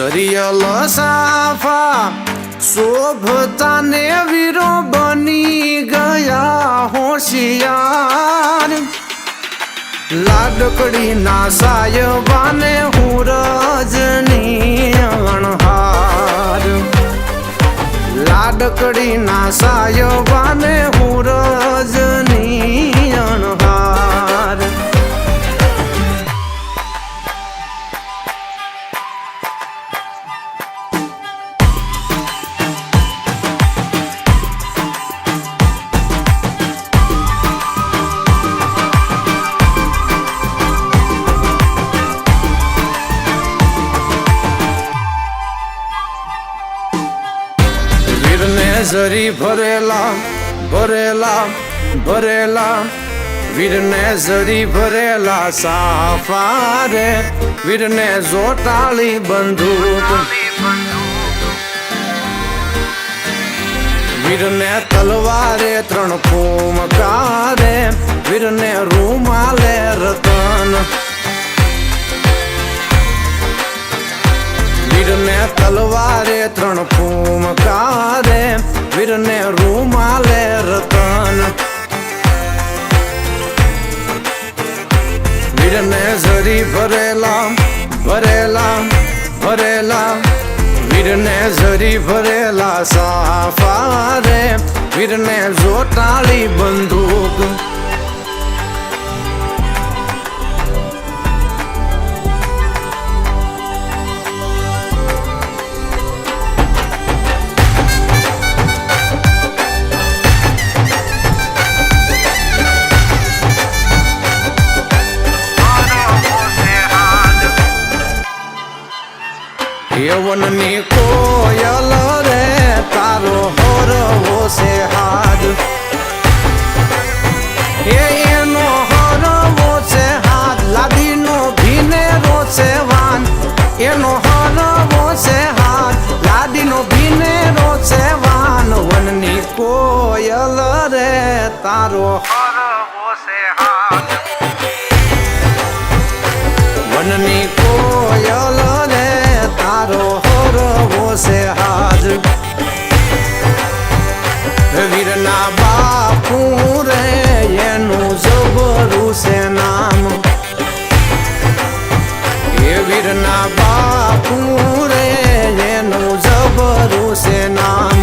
જરિયલ સાફા શોભતા ને વીરો બની ગયા હોશિયાર લાડકડી ના સાયબાને હું રજની અણહાર લાડકડી ના સાયબાને હું રજની અણહાર જરી ભરેલા ભરેલા ભરેલા વીરને જરી ભરેલા સાફા રે વીરને જોટાળી બંદૂક વીરને તલવારે ત્રણ ફૂમકારે વીરને રૂમાલે રતન વીરને તલવારે ત્રણ ફૂમકારે વીરને રૂમાલે રતન વીરને જરી ભરેલા ભરેલા ભરેલા વીરને જરી ભરેલા સાફા રે વીરને જોટાળી બંદૂક યવનની કોયલ રે તારો હરવો છે હાથ એનો હરવો છે હાથ લાદીનો ભીનેરો છે વાન એનો હરવો છે હાથ લાદીનો ભીનેરો છે વાન વનની કોયલ રે તારો હરવો છે હાથ વનની કોયલ રે તારો હરવો છે હાથ વીરના બાપુ રે એનું જબરું છે નામ એ વીરના બાપુ રે એનું જબરું છે નામ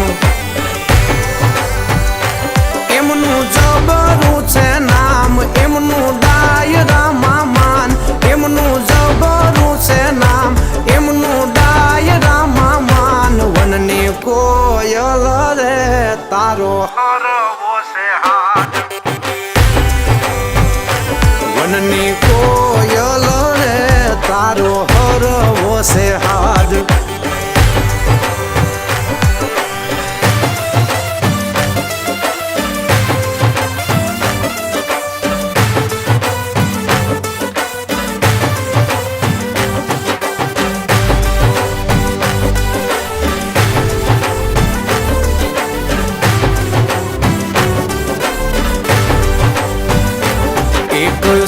એમનું જબરું છે નામ એમનું ડાયરામાં માન એમનું જબરું છે નામ એમનું ડાયરામાં માન વનની કોયલ રે તારો હરવો છે હાથ વનની કોયલ રે તારો હરવો છે હાથ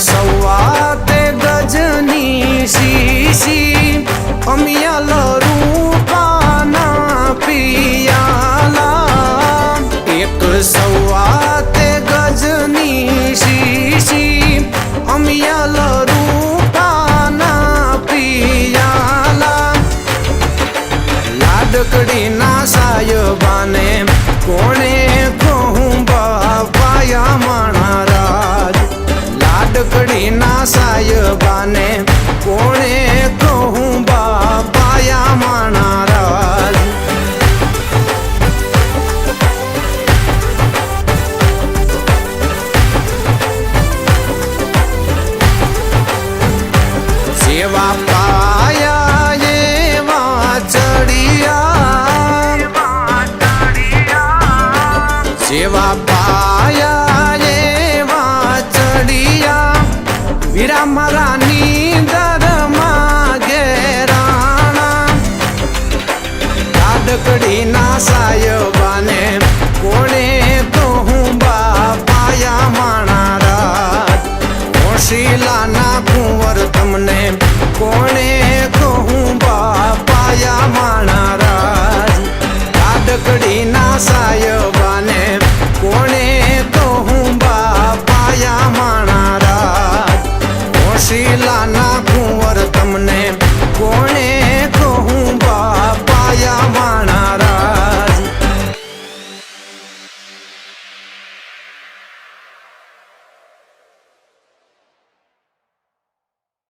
સવાતે ગજની શીશી અમિયાલ રૂપાના પિયાલા એક સવાતે ગજની શીશી અમિયાલ રૂપાના પિયાલા લાડકડી ના સાયબાને કોણે કહું બાપાયા માણા રાજ લાડકડી ના સાયબાને કોણે કહું બાપાયા માણા રાજ સેવા પાયા એવા ચડિયા સેવા પાયા એવા ચડિયા વીરા મારા નીંદરમાં ઘેરાણા લાડકડી ના સાયો